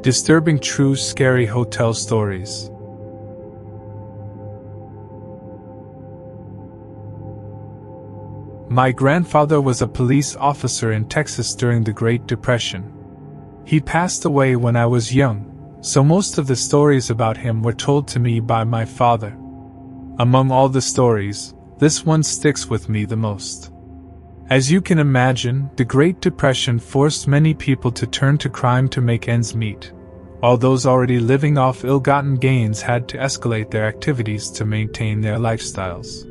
Disturbing true scary hotel stories. My grandfather was a police officer in Texas during the Great Depression. He passed away when I was young, so most of the stories about him were told to me by my father. Among all the stories, this one sticks with me the most. As you can imagine, the Great Depression forced many people to turn to crime to make ends meet. All those already living off ill-gotten gains had to escalate their activities to maintain their lifestyles.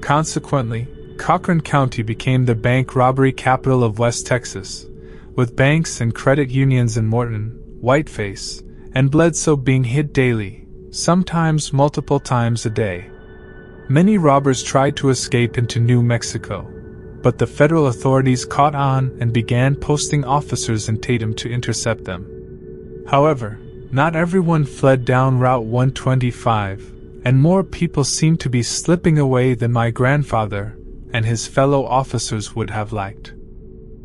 Consequently, Cochran County became the bank robbery capital of West Texas, with banks and credit unions in Morton, Whiteface, and Bledsoe being hit daily, sometimes multiple times a day. Many robbers tried to escape into New Mexico, but the federal authorities caught on and began posting officers in Tatum to intercept them. However, not everyone fled down Route 125, and more people seemed to be slipping away than my grandfather and his fellow officers would have liked.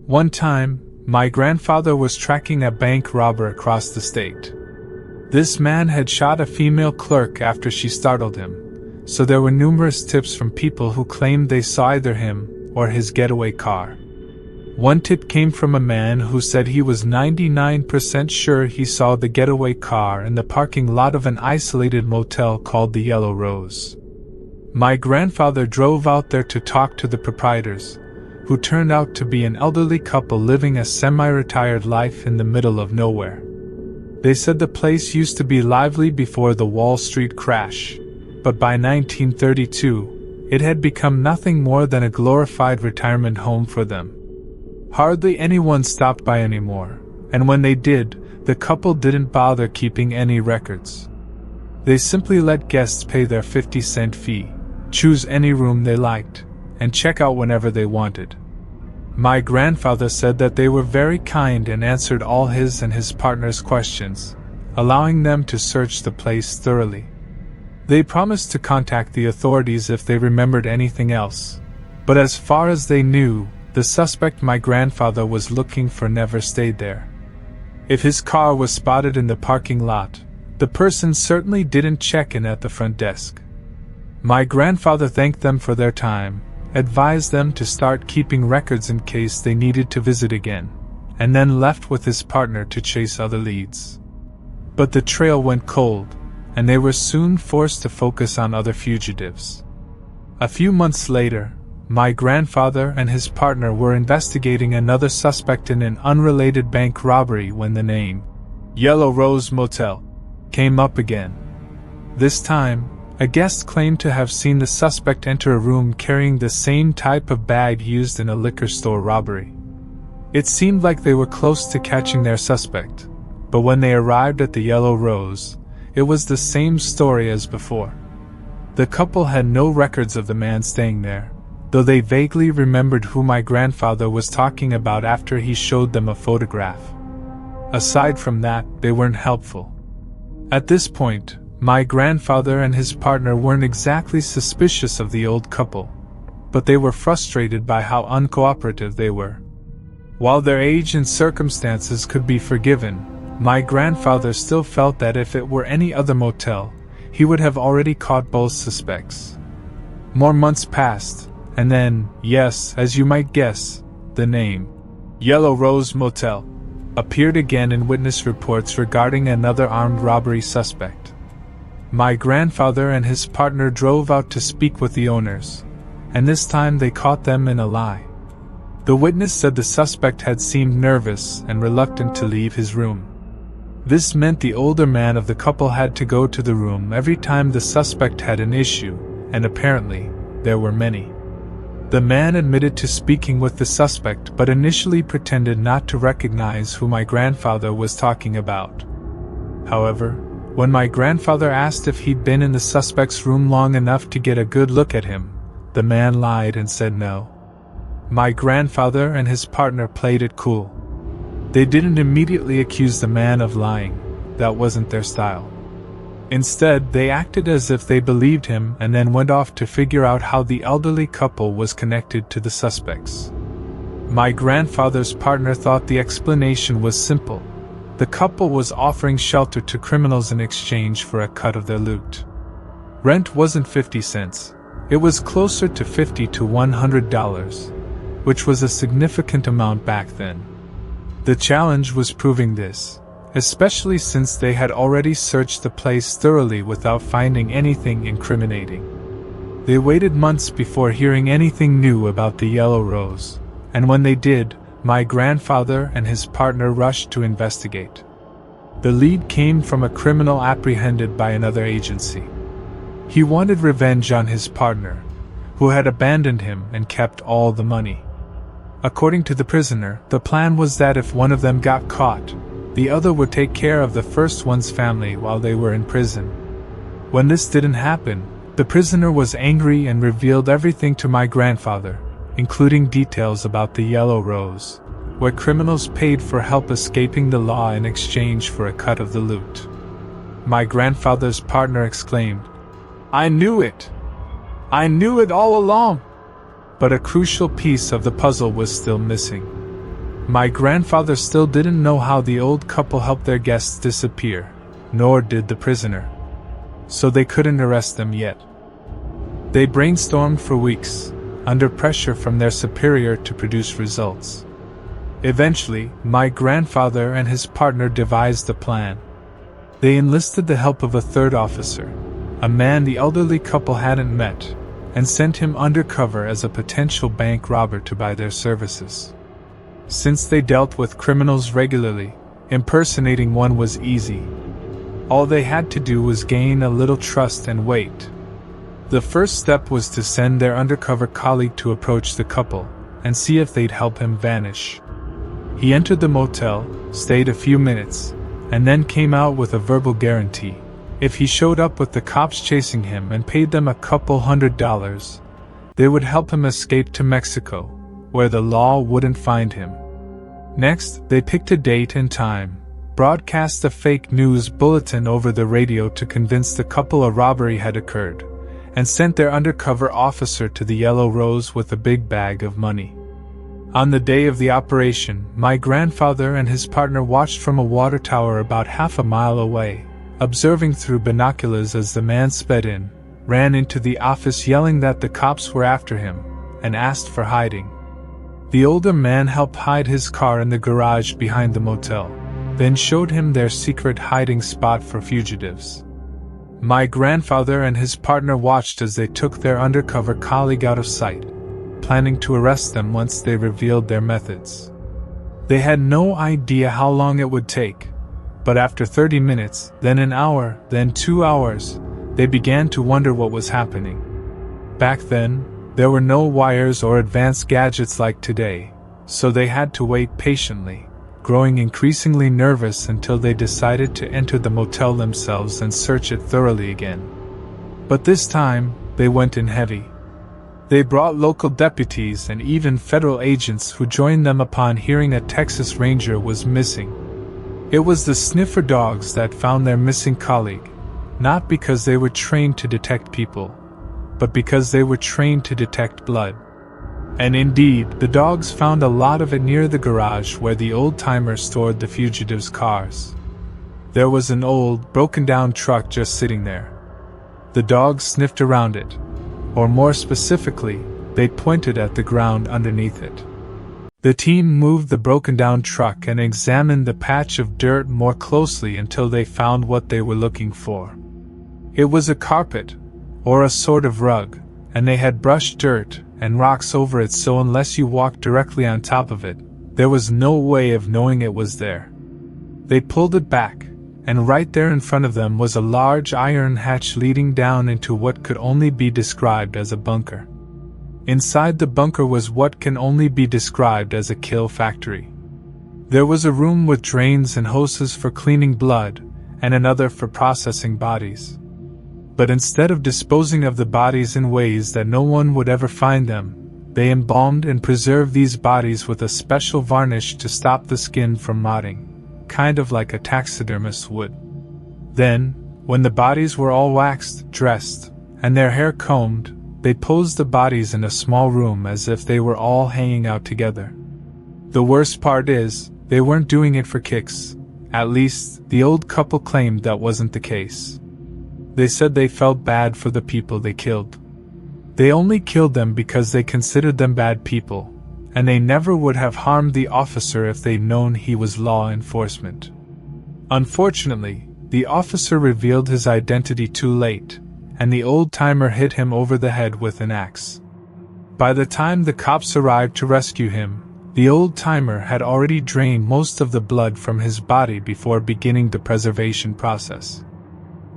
One time, my grandfather was tracking a bank robber across the state. This man had shot a female clerk after she startled him, so there were numerous tips from people who claimed they saw either him or his getaway car. One tip came from a man who said he was 99% sure he saw the getaway car in the parking lot of an isolated motel called the Yellow Rose. My grandfather drove out there to talk to the proprietors, who turned out to be an elderly couple living a semi-retired life in the middle of nowhere. They said the place used to be lively before the Wall Street crash, but by 1932, it had become nothing more than a glorified retirement home for them. Hardly anyone stopped by anymore, and when they did, the couple didn't bother keeping any records. They simply let guests pay their 50-cent fee, choose any room they liked, and check out whenever they wanted. My grandfather said that they were very kind and answered all his and his partner's questions, allowing them to search the place thoroughly. They promised to contact the authorities if they remembered anything else, but as far as they knew, the suspect my grandfather was looking for never stayed there. If his car was spotted in the parking lot, the person certainly didn't check in at the front desk. My grandfather thanked them for their time, advised them to start keeping records in case they needed to visit again, and then left with his partner to chase other leads. But the trail went cold, and they were soon forced to focus on other fugitives. A few months later, my grandfather and his partner were investigating another suspect in an unrelated bank robbery when the name, Yellow Rose Motel, came up again. This time, a guest claimed to have seen the suspect enter a room carrying the same type of bag used in a liquor store robbery. It seemed like they were close to catching their suspect, but when they arrived at the Yellow Rose, it was the same story as before. The couple had no records of the man staying there, though they vaguely remembered who my grandfather was talking about after he showed them a photograph. Aside from that, they weren't helpful. At this point, my grandfather and his partner weren't exactly suspicious of the old couple, but they were frustrated by how uncooperative they were. While their age and circumstances could be forgiven, my grandfather still felt that if it were any other motel, he would have already caught both suspects. More months passed, and then, yes, as you might guess, the name, Yellow Rose Motel, appeared again in witness reports regarding another armed robbery suspect. My grandfather and his partner drove out to speak with the owners, and this time they caught them in a lie. The witness said the suspect had seemed nervous and reluctant to leave his room. This meant the older man of the couple had to go to the room every time the suspect had an issue, and apparently, there were many. The man admitted to speaking with the suspect but initially pretended not to recognize who my grandfather was talking about. However, when my grandfather asked if he'd been in the suspect's room long enough to get a good look at him, the man lied and said no. My grandfather and his partner played it cool. They didn't immediately accuse the man of lying, that wasn't their style. Instead, they acted as if they believed him and then went off to figure out how the elderly couple was connected to the suspects. My grandfather's partner thought the explanation was simple. The couple was offering shelter to criminals in exchange for a cut of their loot. Rent wasn't 50 cents. It was closer to $50 to $100, which was a significant amount back then. The challenge was proving this, especially since they had already searched the place thoroughly without finding anything incriminating. They waited months before hearing anything new about the Yellow Rose, and when they did, my grandfather and his partner rushed to investigate. The lead came from a criminal apprehended by another agency. He wanted revenge on his partner, who had abandoned him and kept all the money. According to the prisoner, the plan was that if one of them got caught, the other would take care of the first one's family while they were in prison. When this didn't happen, the prisoner was angry and revealed everything to my grandfather, including details about the Yellow Rose, where criminals paid for help escaping the law in exchange for a cut of the loot. My grandfather's partner exclaimed, "I knew it! I knew it all along!" But a crucial piece of the puzzle was still missing. My grandfather still didn't know how the old couple helped their guests disappear, nor did the prisoner. So they couldn't arrest them yet. They brainstormed for weeks, under pressure from their superior to produce results. Eventually, my grandfather and his partner devised a plan. They enlisted the help of a third officer, a man the elderly couple hadn't met, and sent him undercover as a potential bank robber to buy their services. Since they dealt with criminals regularly, impersonating one was easy. All they had to do was gain a little trust and wait. The first step was to send their undercover colleague to approach the couple and see if they'd help him vanish. He entered the motel, stayed a few minutes, and then came out with a verbal guarantee. If he showed up with the cops chasing him and paid them a couple $100, they would help him escape to Mexico, where the law wouldn't find him. Next, they picked a date and time, broadcast a fake news bulletin over the radio to convince the couple a robbery had occurred, and sent their undercover officer to the Yellow Rose with a big bag of money. On the day of the operation, my grandfather and his partner watched from a water tower about half a mile away, observing through binoculars as the man sped in, ran into the office yelling that the cops were after him, and asked for hiding. The older man helped hide his car in the garage behind the motel, then showed him their secret hiding spot for fugitives. My grandfather and his partner watched as they took their undercover colleague out of sight, planning to arrest them once they revealed their methods. They had no idea how long it would take, but after 30 minutes, then an hour, then 2 hours, they began to wonder what was happening. Back then, there were no wires or advanced gadgets like today, so they had to wait patiently, growing increasingly nervous until they decided to enter the motel themselves and search it thoroughly again. But this time, they went in heavy. They brought local deputies and even federal agents who joined them upon hearing a Texas Ranger was missing. It was the sniffer dogs that found their missing colleague, not because they were trained to detect people, but because they were trained to detect blood. And indeed, the dogs found a lot of it near the garage where the old-timer stored the fugitives' cars. There was an old, broken-down truck just sitting there. The dogs sniffed around it, or more specifically, they pointed at the ground underneath it. The team moved the broken-down truck and examined the patch of dirt more closely until they found what they were looking for. It was a carpet, or a sort of rug, and they had brushed dirt and rocks over it, so unless you walked directly on top of it, there was no way of knowing it was there. They pulled it back, and right there in front of them was a large iron hatch leading down into what could only be described as a bunker. Inside the bunker was what can only be described as a kill factory. There was a room with drains and hoses for cleaning blood, and another for processing bodies. But instead of disposing of the bodies in ways that no one would ever find them, they embalmed and preserved these bodies with a special varnish to stop the skin from rotting, kind of like a taxidermist would. Then, when the bodies were all waxed, dressed, and their hair combed, they posed the bodies in a small room as if they were all hanging out together. The worst part is, they weren't doing it for kicks. At least, the old couple claimed that wasn't the case. They said they felt bad for the people they killed. They only killed them because they considered them bad people, and they never would have harmed the officer if they'd known he was law enforcement. Unfortunately, the officer revealed his identity too late, and the old-timer hit him over the head with an axe. By the time the cops arrived to rescue him, the old-timer had already drained most of the blood from his body before beginning the preservation process.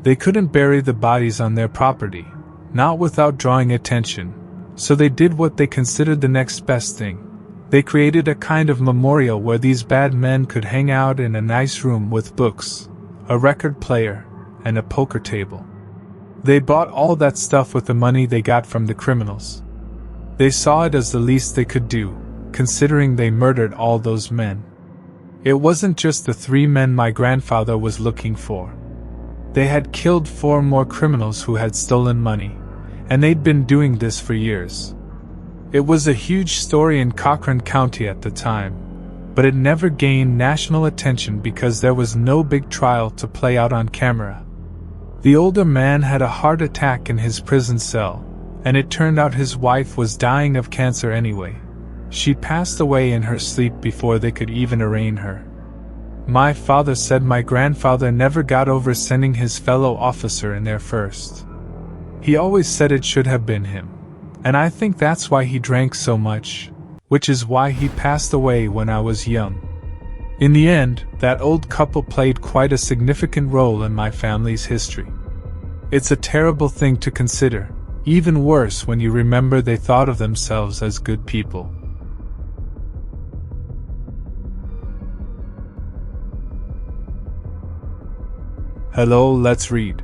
They couldn't bury the bodies on their property, not without drawing attention, so they did what they considered the next best thing. They created a kind of memorial where these bad men could hang out in a nice room with books, a record player, and a poker table. They bought all that stuff with the money they got from the criminals. They saw it as the least they could do, considering they murdered all those men. It wasn't just the 3 men my grandfather was looking for. They had killed 4 more criminals who had stolen money, and they'd been doing this for years. It was a huge story in Cochrane County at the time, but it never gained national attention because there was no big trial to play out on camera. The older man had a heart attack in his prison cell, and it turned out his wife was dying of cancer anyway. She passed away in her sleep before they could even arraign her. My father said my grandfather never got over sending his fellow officer in there first. He always said it should have been him, and I think that's why he drank so much, which is why he passed away when I was young. In the end, that old couple played quite a significant role in my family's history. It's a terrible thing to consider, even worse when you remember they thought of themselves as good people. Hello, let's read.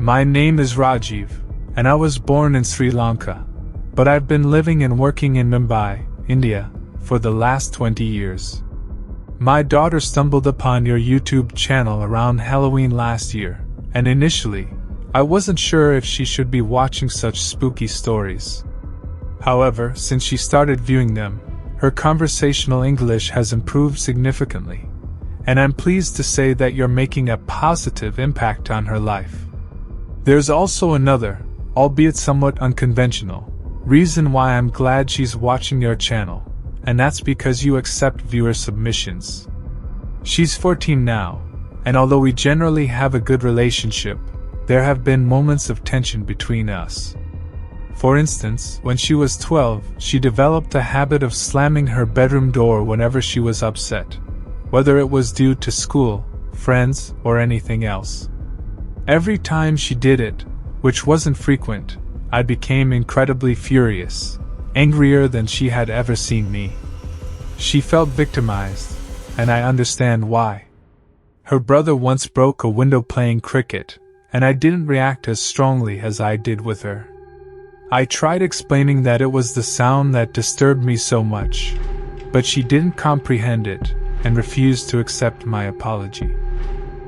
My name is Rajiv, and I was born in Sri Lanka, but I've been living and working in Mumbai, India, for the last 20 years. My daughter stumbled upon your YouTube channel around Halloween last year, and initially, I wasn't sure if she should be watching such spooky stories. However, since she started viewing them, her conversational English has improved significantly, and I'm pleased to say that you're making a positive impact on her life. There's also another, albeit somewhat unconventional, reason why I'm glad she's watching your channel, and that's because you accept viewer submissions. She's 14 now, and although we generally have a good relationship, there have been moments of tension between us. For instance, when she was 12, she developed a habit of slamming her bedroom door whenever she was upset, whether it was due to school, friends, or anything else. Every time she did it, which wasn't frequent, I became incredibly furious, angrier than she had ever seen me. She felt victimized, and I understand why. Her brother once broke a window playing cricket, and I didn't react as strongly as I did with her. I tried explaining that it was the sound that disturbed me so much, but she didn't comprehend it and refused to accept my apology.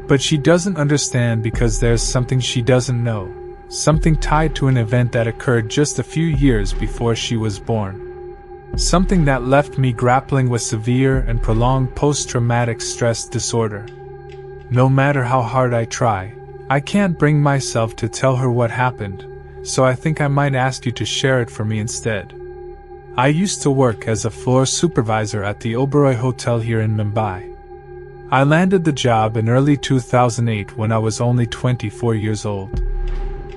But she doesn't understand because there's something she doesn't know, something tied to an event that occurred just a few years before she was born. Something that left me grappling with severe and prolonged post-traumatic stress disorder. No matter how hard I try, I can't bring myself to tell her what happened, so I think I might ask you to share it for me instead. I used to work as a floor supervisor at the Oberoi Hotel here in Mumbai. I landed the job in early 2008 when I was only 24 years old.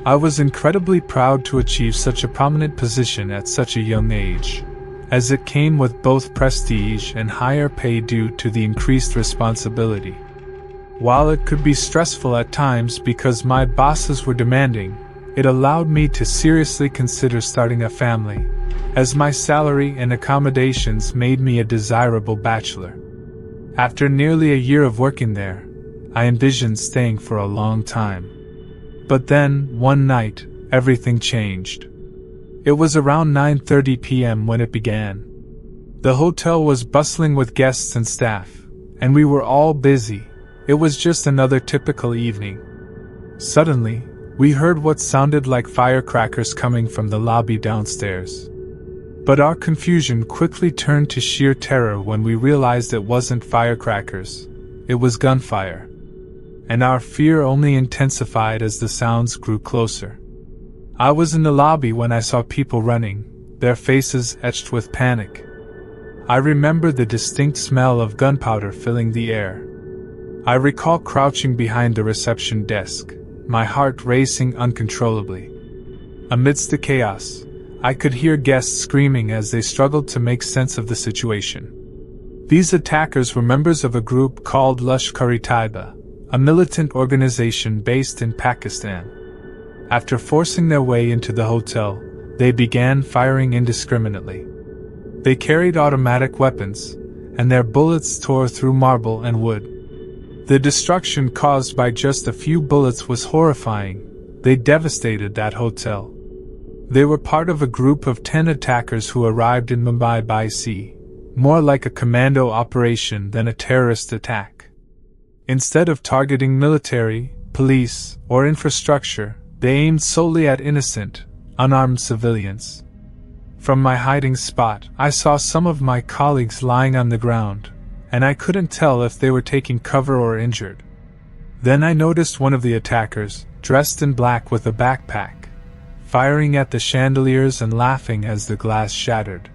I was incredibly proud to achieve such a prominent position at such a young age, as it came with both prestige and higher pay due to the increased responsibility. While it could be stressful at times because my bosses were demanding, it allowed me to seriously consider starting a family, as my salary and accommodations made me a desirable bachelor. After nearly a year of working there, I envisioned staying for a long time. But then, one night, everything changed. It was around 9:30 p.m. when it began. The hotel was bustling with guests and staff, and we were all busy. It was just another typical evening. Suddenly, we heard what sounded like firecrackers coming from the lobby downstairs. But our confusion quickly turned to sheer terror when we realized it wasn't firecrackers, it was gunfire. And our fear only intensified as the sounds grew closer. I was in the lobby when I saw people running, their faces etched with panic. I remember the distinct smell of gunpowder filling the air. I recall crouching behind the reception desk, my heart racing uncontrollably. Amidst the chaos, I could hear guests screaming as they struggled to make sense of the situation. These attackers were members of a group called Lashkar-e-Taiba, a militant organization based in Pakistan. After forcing their way into the hotel, they began firing indiscriminately. They carried automatic weapons, and their bullets tore through marble and wood. The destruction caused by just a few bullets was horrifying. They devastated that hotel. They were part of a group of 10 attackers who arrived in Mumbai by sea, more like a commando operation than a terrorist attack. Instead of targeting military, police, or infrastructure, they aimed solely at innocent, unarmed civilians. From my hiding spot, I saw some of my colleagues lying on the ground, and I couldn't tell if they were taking cover or injured. Then I noticed one of the attackers, dressed in black with a backpack, firing at the chandeliers and laughing as the glass shattered.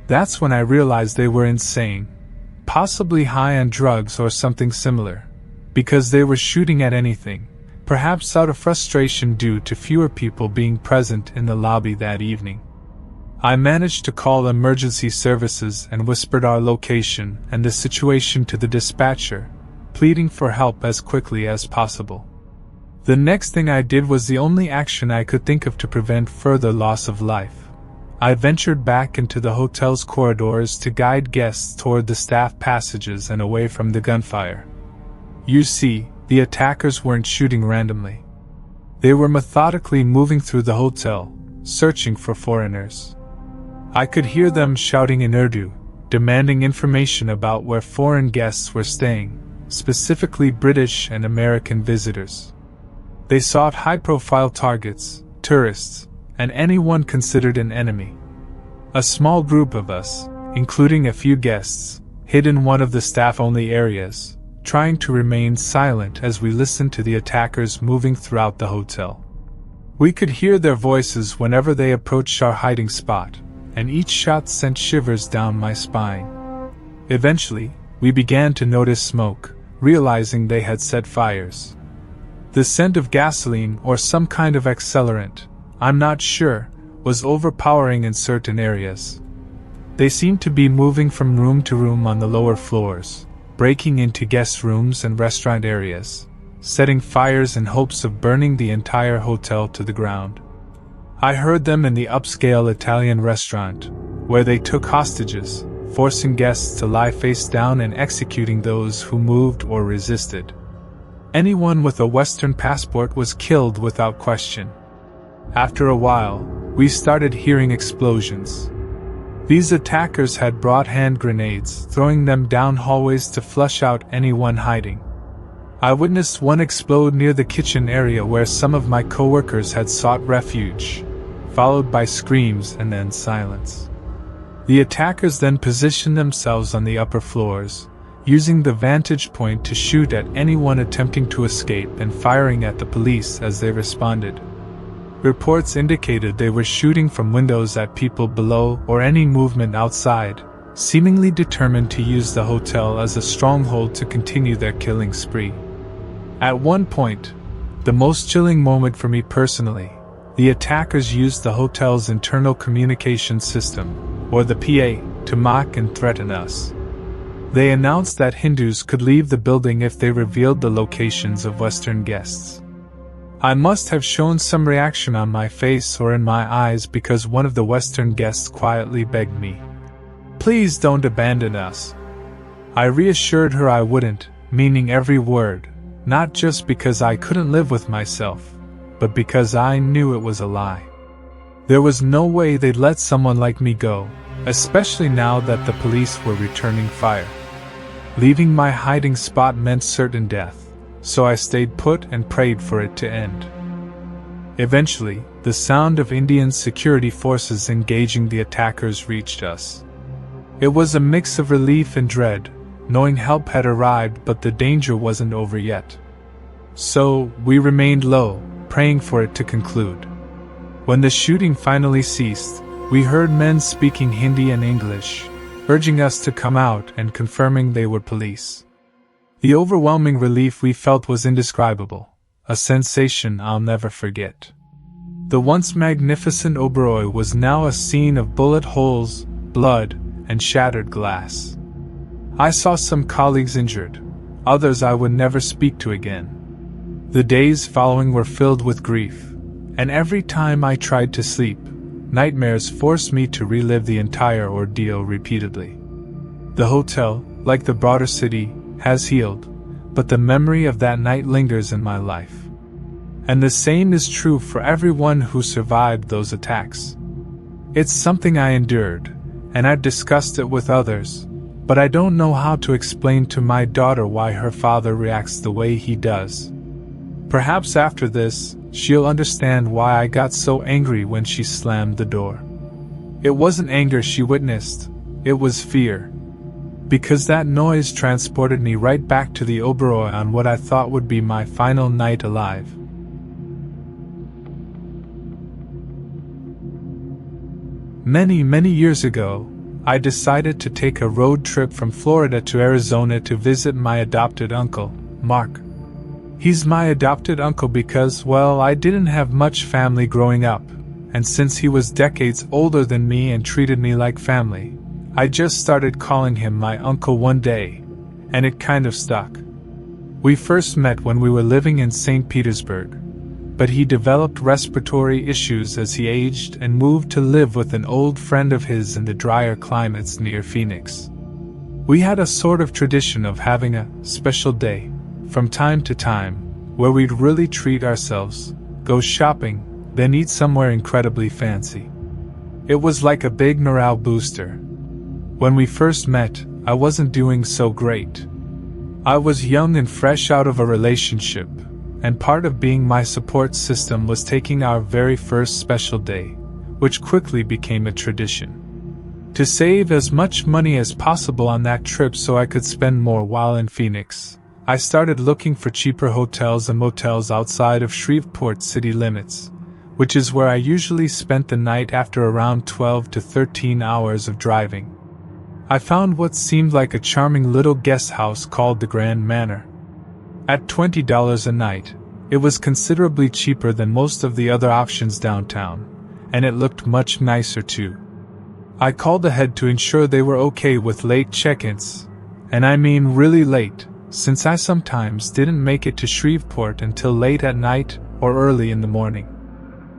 That's when I realized they were insane, possibly high on drugs or something similar, because they were shooting at anything, perhaps out of frustration due to fewer people being present in the lobby that evening. I managed to call emergency services and whispered our location and the situation to the dispatcher, pleading for help as quickly as possible. The next thing I did was the only action I could think of to prevent further loss of life. I ventured back into the hotel's corridors to guide guests toward the staff passages and away from the gunfire. You see, the attackers weren't shooting randomly. They were methodically moving through the hotel, searching for foreigners. I could hear them shouting in Urdu, demanding information about where foreign guests were staying, specifically British and American visitors. They sought high-profile targets, tourists, and anyone considered an enemy. A small group of us, including a few guests, hid in one of the staff-only areas, trying to remain silent as we listened to the attackers moving throughout the hotel. We could hear their voices whenever they approached our hiding spot, and each shot sent shivers down my spine. Eventually, we began to notice smoke, realizing they had set fires. The scent of gasoline or some kind of accelerant, I'm not sure, was overpowering in certain areas. They seemed to be moving from room to room on the lower floors, breaking into guest rooms and restaurant areas, setting fires in hopes of burning the entire hotel to the ground. I heard them in the upscale Italian restaurant, where they took hostages, forcing guests to lie face down and executing those who moved or resisted. Anyone with a Western passport was killed without question. After a while, we started hearing explosions. These attackers had brought hand grenades, throwing them down hallways to flush out anyone hiding. I witnessed one explode near the kitchen area where some of my coworkers had sought refuge, followed by screams and then silence. The attackers then positioned themselves on the upper floors, using the vantage point to shoot at anyone attempting to escape and firing at the police as they responded. Reports indicated they were shooting from windows at people below or any movement outside, seemingly determined to use the hotel as a stronghold to continue their killing spree. At one point, the most chilling moment for me personally, the attackers used the hotel's internal communication system, or the PA, to mock and threaten us. They announced that Hindus could leave the building if they revealed the locations of Western guests. I must have shown some reaction on my face or in my eyes because one of the Western guests quietly begged me, "Please don't abandon us." I reassured her I wouldn't, meaning every word, not just because I couldn't live with myself, but because I knew it was a lie. There was no way they'd let someone like me go, especially now that the police were returning fire. Leaving my hiding spot meant certain death, so I stayed put and prayed for it to end. Eventually, the sound of Indian security forces engaging the attackers reached us. It was a mix of relief and dread, knowing help had arrived but the danger wasn't over yet. So, we remained low, praying for it to conclude. When the shooting finally ceased, we heard men speaking Hindi and English, urging us to come out and confirming they were police. The overwhelming relief we felt was indescribable, a sensation I'll never forget. The once magnificent Oberoi was now a scene of bullet holes, blood, and shattered glass. I saw some colleagues injured, others I would never speak to again. The days following were filled with grief, and every time I tried to sleep, nightmares forced me to relive the entire ordeal repeatedly. The hotel, like the broader city, has healed, but the memory of that night lingers in my life. And the same is true for everyone who survived those attacks. It's something I endured, and I've discussed it with others, but I don't know how to explain to my daughter why her father reacts the way he does. Perhaps after this, she'll understand why I got so angry when she slammed the door. It wasn't anger she witnessed, it was fear. Because that noise transported me right back to the Oberoi on what I thought would be my final night alive. Many years ago, I decided to take a road trip from Florida to Arizona to visit my adopted uncle, Mark. He's my adopted uncle because, well, I didn't have much family growing up, and since he was decades older than me and treated me like family, I just started calling him my uncle one day, and it kind of stuck. We first met when we were living in St. Petersburg, but he developed respiratory issues as he aged and moved to live with an old friend of his in the drier climates near Phoenix. We had a sort of tradition of having a special day, from time to time, where we'd really treat ourselves, go shopping, then eat somewhere incredibly fancy. It was like a big morale booster. When we first met, I wasn't doing so great. I was young and fresh out of a relationship, and part of being my support system was taking our very first special day, which quickly became a tradition. To save as much money as possible on that trip so I could spend more while in Phoenix, I started looking for cheaper hotels and motels outside of Shreveport city limits, which is where I usually spent the night after around 12 to 13 hours of driving. I found what seemed like a charming little guest house called the Grand Manor. At $20 a night, it was considerably cheaper than most of the other options downtown, and it looked much nicer too. I called ahead to ensure they were okay with late check-ins, and I mean really late, since I sometimes didn't make it to Shreveport until late at night or early in the morning.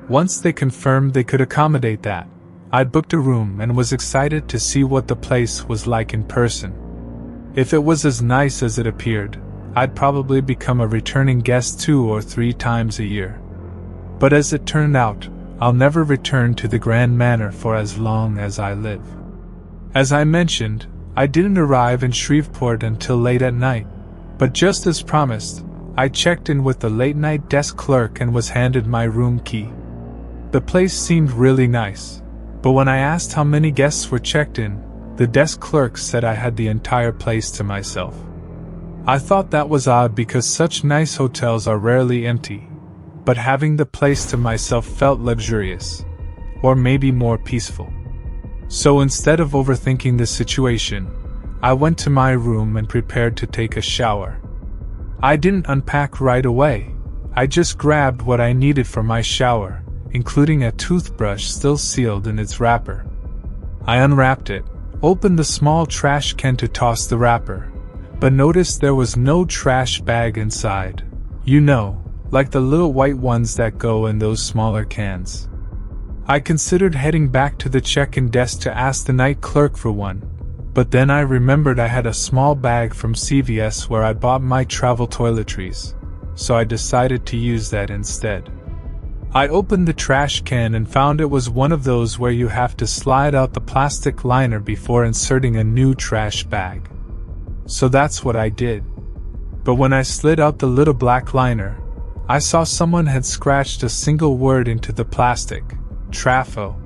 Once they confirmed they could accommodate that, I'd booked a room and was excited to see what the place was like in person. If it was as nice as it appeared, I'd probably become a returning guest 2 or 3 times a year. But as it turned out, I'll never return to the Grand Manor for as long as I live. As I mentioned, I didn't arrive in Shreveport until late at night, but just as promised, I checked in with the late-night desk clerk and was handed my room key. The place seemed really nice, but when I asked how many guests were checked in, the desk clerk said I had the entire place to myself. I thought that was odd because such nice hotels are rarely empty, but having the place to myself felt luxurious, or maybe more peaceful. So instead of overthinking the situation, I went to my room and prepared to take a shower. I didn't unpack right away. I just grabbed what I needed for my shower, including a toothbrush still sealed in its wrapper. I unwrapped it, opened the small trash can to toss the wrapper, but noticed there was no trash bag inside. You know, like the little white ones that go in those smaller cans. I considered heading back to the check-in desk to ask the night clerk for one, but then I remembered I had a small bag from CVS where I bought my travel toiletries, so I decided to use that instead. I opened the trash can and found it was one of those where you have to slide out the plastic liner before inserting a new trash bag. So that's what I did. But when I slid out the little black liner, I saw someone had scratched a single word into the plastic, Trafo.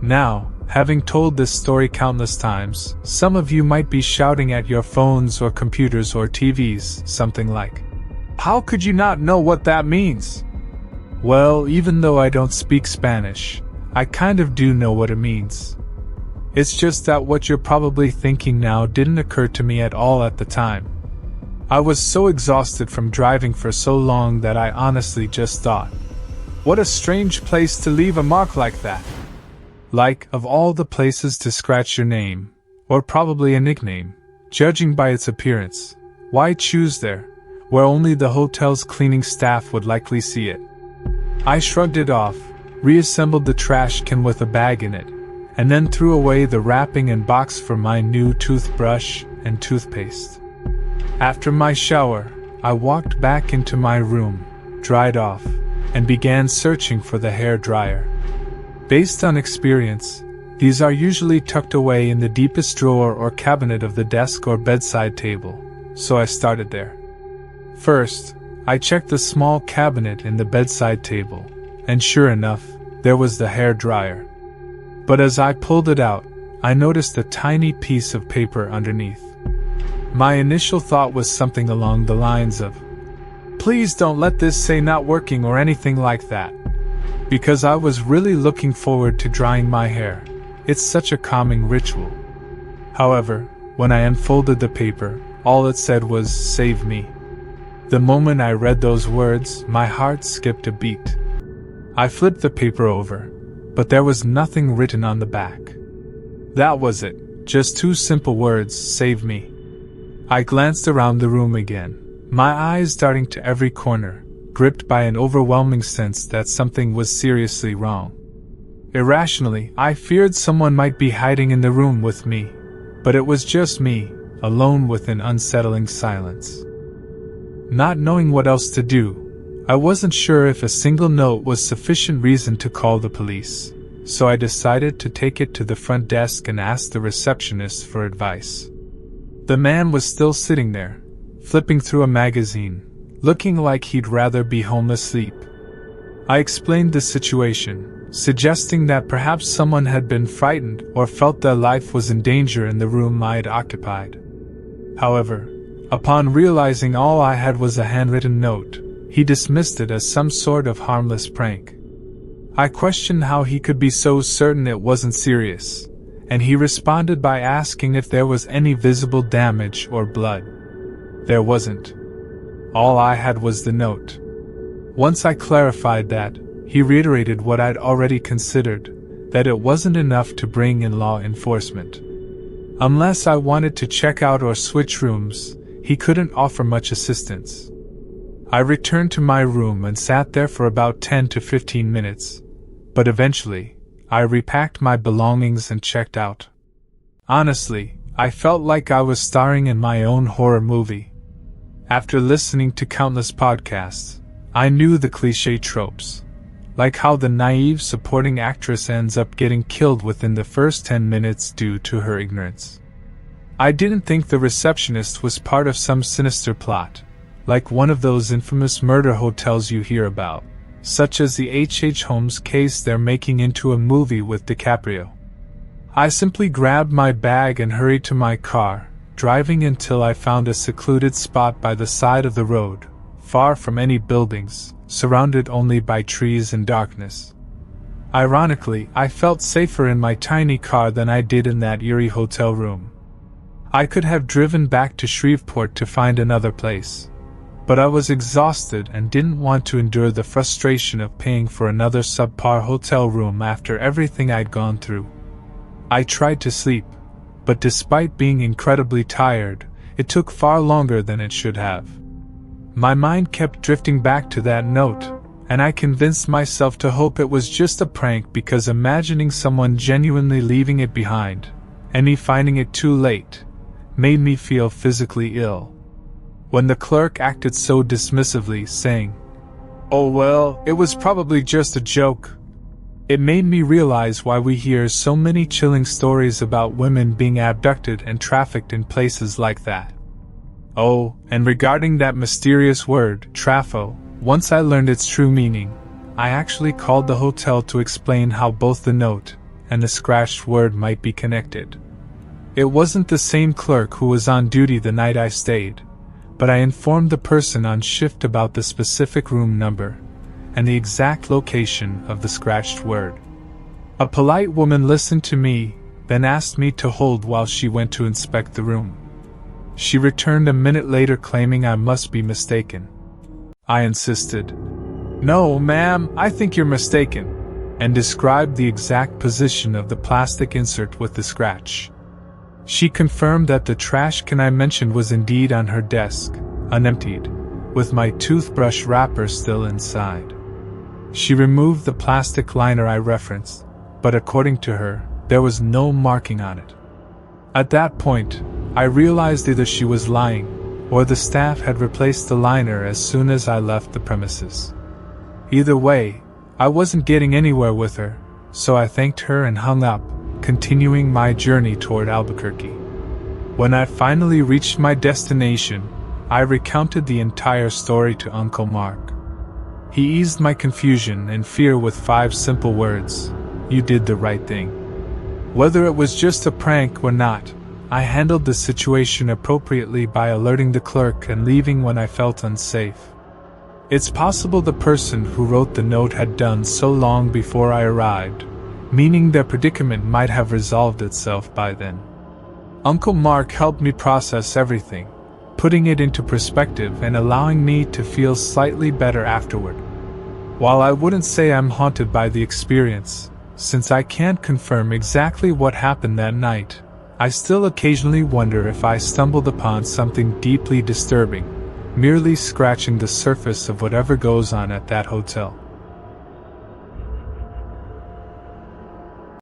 Now, Having told this story countless times, some of you might be shouting at your phones or computers or TVs, something like, "How could you not know what that means?" Well, even though I don't speak Spanish, I kind of do know what it means. It's just that what you're probably thinking now didn't occur to me at all at the time. I was so exhausted from driving for so long that I honestly just thought, what a strange place to leave a mark like that. Like, of all the places to scratch your name, or probably a nickname, judging by its appearance, why choose there, where only the hotel's cleaning staff would likely see it? I shrugged it off, reassembled the trash can with a bag in it, and then threw away the wrapping and box for my new toothbrush and toothpaste. After my shower, I walked back into my room, dried off, and began searching for the hair dryer. Based on experience, these are usually tucked away in the deepest drawer or cabinet of the desk or bedside table, so I started there. First, I checked the small cabinet in the bedside table, and sure enough, there was the hair dryer. But as I pulled it out, I noticed a tiny piece of paper underneath. My initial thought was something along the lines of, "Please don't let this say not working" or anything like that, because I was really looking forward to drying my hair. It's such a calming ritual. However, when I unfolded the paper, all it said was, "Save me." The moment I read those words, my heart skipped a beat. I flipped the paper over, but there was nothing written on the back. That was it, just two simple words, "Save me." I glanced around the room again, my eyes darting to every corner, gripped by an overwhelming sense that something was seriously wrong. Irrationally, I feared someone might be hiding in the room with me, but it was just me, alone with an unsettling silence. Not knowing what else to do, I wasn't sure if a single note was sufficient reason to call the police, so I decided to take it to the front desk and ask the receptionist for advice. The man was still sitting there, flipping through a magazine, looking like he'd rather be home asleep. I explained the situation, suggesting that perhaps someone had been frightened or felt their life was in danger in the room I had occupied. However, upon realizing all I had was a handwritten note, he dismissed it as some sort of harmless prank. I questioned how he could be so certain it wasn't serious, and he responded by asking if there was any visible damage or blood. There wasn't. All I had was the note. Once I clarified that, he reiterated what I'd already considered, that it wasn't enough to bring in law enforcement. Unless I wanted to check out or switch rooms, he couldn't offer much assistance. I returned to my room and sat there for about 10 to 15 minutes, but eventually, I repacked my belongings and checked out. Honestly, I felt like I was starring in my own horror movie. After listening to countless podcasts, I knew the cliché tropes, like how the naive supporting actress ends up getting killed within the first 10 minutes due to her ignorance. I didn't think the receptionist was part of some sinister plot, like one of those infamous murder hotels you hear about, such as the H.H. Holmes case they're making into a movie with DiCaprio. I simply grabbed my bag and hurried to my car, driving until I found a secluded spot by the side of the road, far from any buildings, surrounded only by trees and darkness. Ironically, I felt safer in my tiny car than I did in that eerie hotel room. I could have driven back to Shreveport to find another place, but I was exhausted and didn't want to endure the frustration of paying for another subpar hotel room after everything I'd gone through. I tried to sleep, but despite being incredibly tired, it took far longer than it should have. My mind kept drifting back to that note, and I convinced myself to hope it was just a prank because imagining someone genuinely leaving it behind, and me finding it too late, made me feel physically ill. When the clerk acted so dismissively, saying, "Oh well, it was probably just a joke," it made me realize why we hear so many chilling stories about women being abducted and trafficked in places like that. Oh, and regarding that mysterious word, trafo, once I learned its true meaning, I actually called the hotel to explain how both the note and the scratched word might be connected. It wasn't the same clerk who was on duty the night I stayed, but I informed the person on shift about the specific room number and the exact location of the scratched word. A polite woman listened to me, then asked me to hold while she went to inspect the room. She returned a minute later claiming I must be mistaken. I insisted, "No, ma'am, I think you're mistaken," and described the exact position of the plastic insert with the scratch. She confirmed that the trash can I mentioned was indeed on her desk, unemptied, with my toothbrush wrapper still inside. She removed the plastic liner I referenced, but according to her, there was no marking on it. At that point, I realized either she was lying, or the staff had replaced the liner as soon as I left the premises. Either way, I wasn't getting anywhere with her, so I thanked her and hung up, continuing my journey toward Albuquerque. When I finally reached my destination, I recounted the entire story to Uncle Mark. He eased my confusion and fear with 5 simple words: "You did the right thing." Whether it was just a prank or not, I handled the situation appropriately by alerting the clerk and leaving when I felt unsafe. It's possible the person who wrote the note had done so long before I arrived, meaning their predicament might have resolved itself by then. Uncle Mark helped me process everything, putting it into perspective and allowing me to feel slightly better afterward. While I wouldn't say I'm haunted by the experience, since I can't confirm exactly what happened that night, I still occasionally wonder if I stumbled upon something deeply disturbing, merely scratching the surface of whatever goes on at that hotel.